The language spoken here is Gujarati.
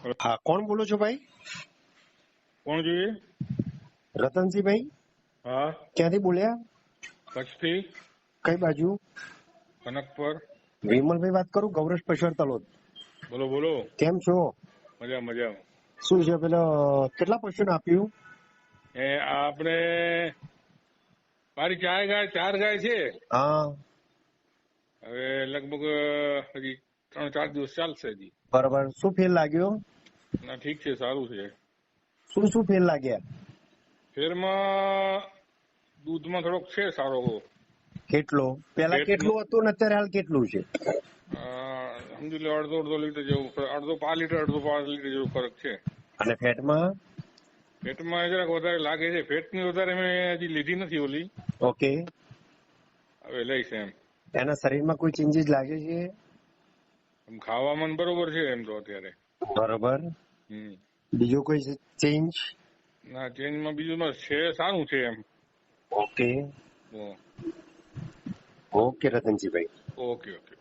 હા, કોણ બોલો છો ભાઈ? કોણ જોઈએ? રતનસિંહભાઈ હા, ક્યાંથી બોલ્યા? કચ્છથી કઈ બાજુ? કનકપર. વિમલભાઈ વાત કરું, ગૌરવ પશ્ચર તલોદ. બોલો બોલો. કેમ છો? મજા મજા. શું છે પેલો કેટલા પશુને આપ્યું? એ આપણે મારી ચાર ગાય છે. હા, હવે લગભગ હજી 3-4 દિવસ ચાલશે હજી. બરાબર. શું ફેર લાગ્યો? ના ઠીક છે, સારું છે. શું શું ફેર લાગ્યા? ફેરમાં દૂધમાં થોડોક છે સારો. કેટલો? પેલા ફેટનું- કેટલું હતું ને અત્યારે હાલ કેટલું છે? સમજી લો અડધો લીટર જેવું, અડધો 5 લીટર 5 લીટર જેવું ફરક છે. અને ફેટમાં? ફેટમાં જરાક વધારે લાગે છે. ફેટની વધારે મેં હજી લીધી નથી ઓલી, ઓકે. હવે લઈશ એમ. એના શરીરમાં કોઈ ચેન્જીસ લાગે છે? એમ ખાવામાં બરોબર છે એમ તો અત્યારે. બરોબર. બીજો કોઈ ચેન્જ? ના, ચેન્જમાં બીજું બસ છે, સારું છે એમ. Okay. Hmm. Okay Ratanjibhai. Okay okay.